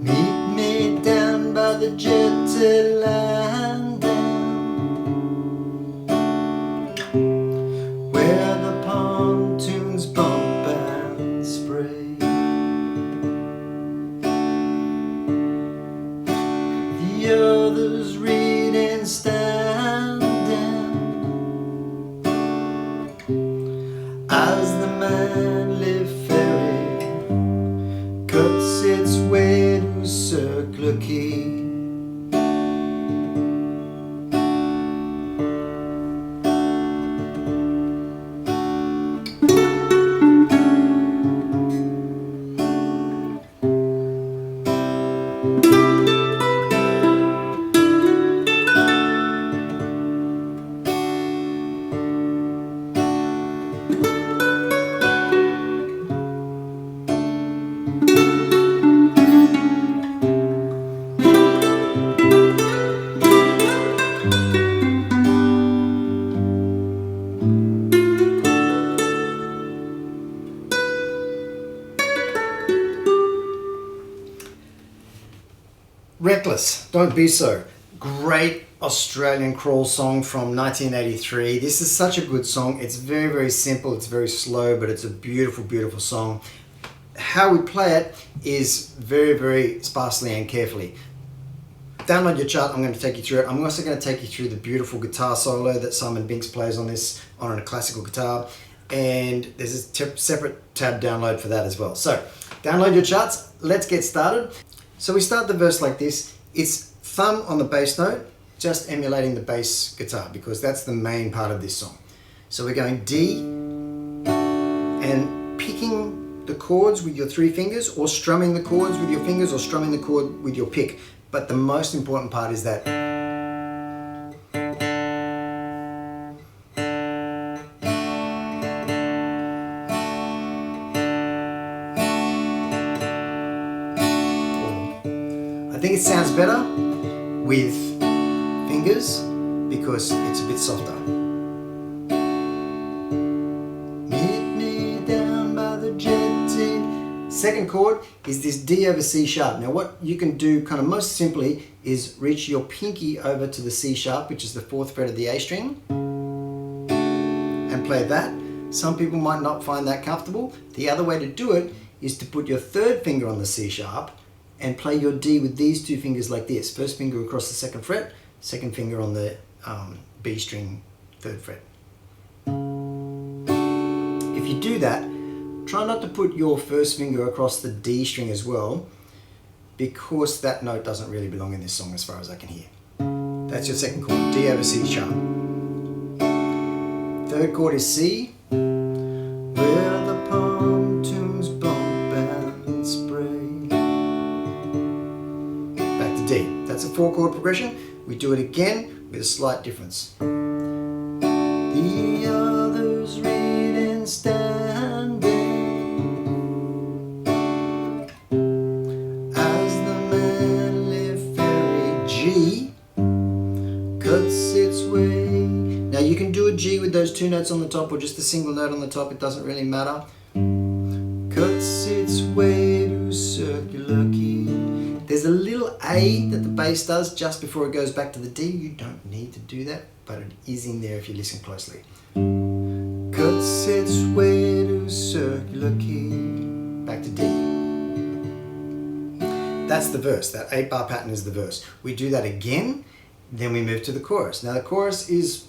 Meet me down by the jetty line down, where the pontoons bump and spray. The others read and stand as the manly ferry cuts its way to Circular Quay. Reckless, Don't Be So. Great Australian crawl song from 1983. This is such a good song. It's very, very simple. It's very slow, but it's a beautiful, beautiful song. How we play it is very, very sparsely and carefully. Download your chart. I'm going to take you through it. I'm also going to take you through the beautiful guitar solo that Simon Binks plays on this on a classical guitar. And there's a separate tab download for that as well. So download your charts. Let's get started. So we start the verse like this. It's thumb on the bass note, just emulating the bass guitar because that's the main part of this song. So we're going D and picking the chords with your 3 fingers, or strumming the chords with your fingers, or strumming the chord with your pick. But the most important part is that I think it sounds better with fingers because it's a bit softer. Meet me down by the jetty. Second chord is this D over C sharp. Now what you can do kind of most simply is reach your pinky over to the C sharp, which is the 4th fret of the A string, and play that. Some people might not find that comfortable. The other way to do it is to put your 3rd finger on the C sharp and play your D with these 2 fingers like this. 1st finger across the 2nd fret, 2nd finger on the B string 3rd fret. If you do that, try not to put your 1st finger across the D string as well, because that note doesn't really belong in this song as far as I can hear. That's your 2nd chord, D over C sharp. 3rd chord is C, where the pontoons bump and spray. D. That's a 4-chord progression. We do it again with a slight difference. The others read and standing as the manly ferry G cuts its way. Now you can do a G with those 2 notes on the top or just a single note on the top. It doesn't really matter. Cuts its way to Circular Quay. There's a little A that the bass does just before it goes back to the D. You don't need to do that, but it is in there if you listen closely. Cuts its way to Circular Quay. Back to D. That's the verse. That 8-bar pattern is the verse. We do that again, then we move to the chorus. Now the chorus is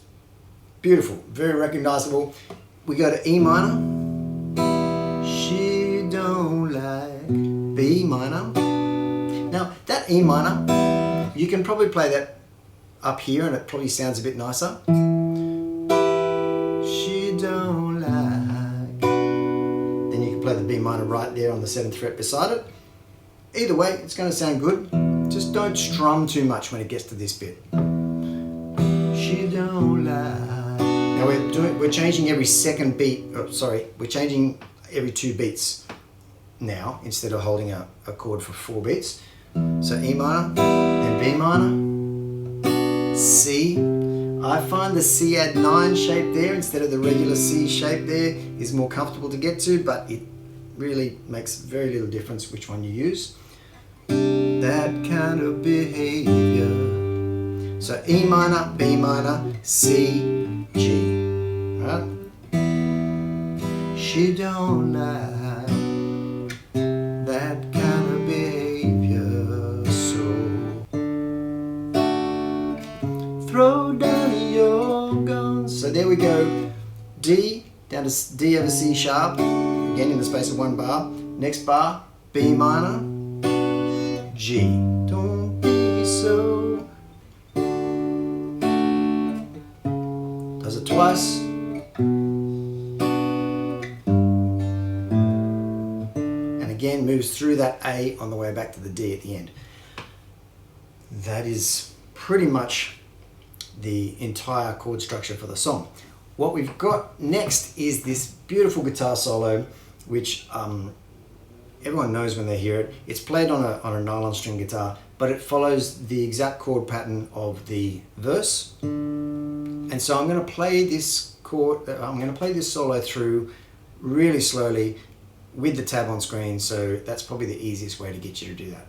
beautiful, very recognizable. We go to E minor. She don't like B minor. Now that E minor, you can probably play that up here and it probably sounds a bit nicer. She don't like. Then you can play the B minor right there on the 7th fret beside it. Either way, it's going to sound good. Just don't strum too much when it gets to this bit. She don't like. Now we're changing every 2nd beat. Oh, sorry, we're changing every 2 beats now instead of holding a chord for 4 beats. So E minor, then B minor, C. I find the C add 9 shape there instead of the regular C shape there is more comfortable to get to, but it really makes very little difference which one you use. that kind of behavior. So E minor, B minor, C, G, right? She don't like that kind of behavior, so throw down your guns. So there we go, D down to D over C sharp, again in the space of one bar. Next bar, B minor, G. Don't be so. Does it twice. And again moves through that A on the way back to the D at the end. That is pretty much the entire chord structure for the song. What we've got next is this beautiful guitar solo, which everyone knows when they hear it. It's played on a nylon string guitar, but it follows the exact chord pattern of the verse. And so I'm going to play this solo through really slowly with the tab on screen. So that's probably the easiest way to get you to do that.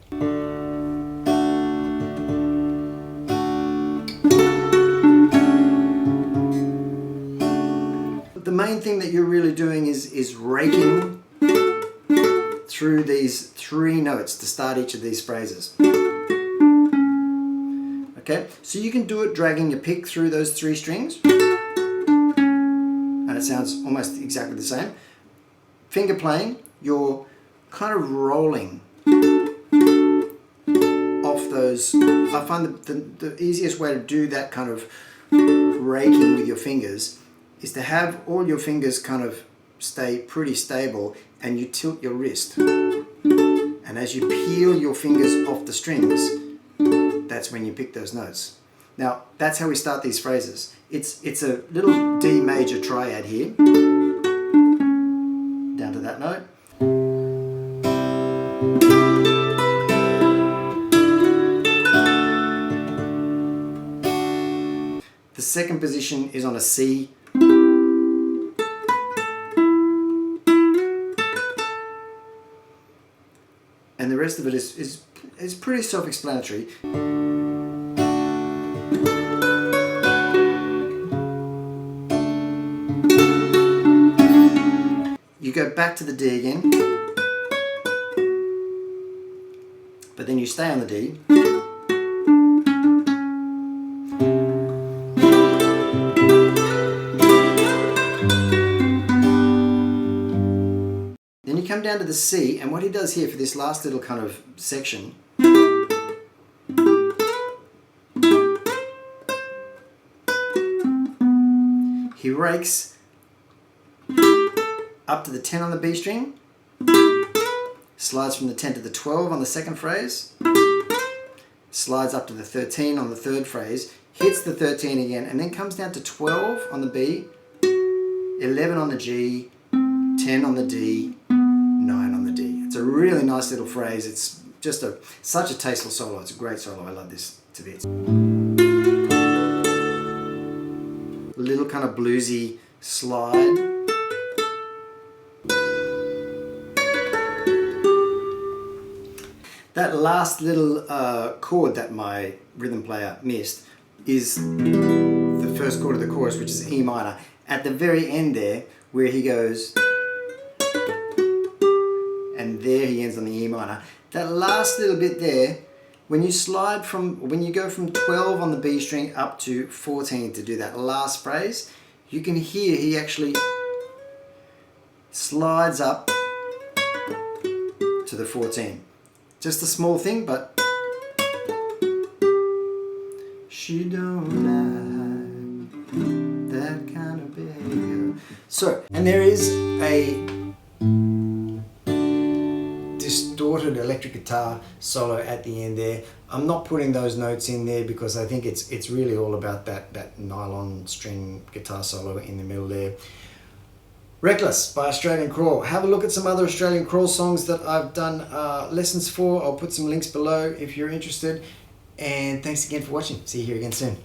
The main thing that you're really doing is raking through these three notes to start each of these phrases. Okay, so you can do it dragging your pick through those three strings, and it sounds almost exactly the same. Finger playing, you're kind of rolling off those. I find the easiest way to do that kind of raking with your fingers is to have all your fingers kind of stay pretty stable, and you tilt your wrist. And as you peel your fingers off the strings, that's when you pick those notes. Now, that's how we start these phrases. It's a little D major triad here, down to that note. The second position is on a C. And the rest of it is pretty self-explanatory. You go back to the D again, but then you stay on the D. Then you come down to the C, and what he does here for this last little kind of section, he rakes up to the 10 on the B string, slides from the 10 to the 12 on the second phrase, slides up to the 13 on the third phrase, hits the 13 again, and then comes down to 12 on the B, 11 on the G, 10 on the D, 9 on the D. It's a really nice little phrase. It's just such a tasteful solo. It's a great solo. I love this to bits. A little kind of bluesy slide. That last little chord that my rhythm player missed is the first chord of the chorus, which is E minor. At the very end there, where he goes, and there he ends on the E minor. That last little bit there, when you go from 12 on the B string up to 14 to do that last phrase, you can hear he actually slides up to the 14. Just a small thing, but she don't like that kind of behavior. So, and there is a distorted electric guitar solo at the end there. I'm not putting those notes in there because I think it's really all about that nylon string guitar solo in the middle there. Reckless by Australian Crawl. Have a look at some other Australian Crawl songs that I've done lessons for. I'll put some links below if you're interested. And thanks again for watching. See you here again soon.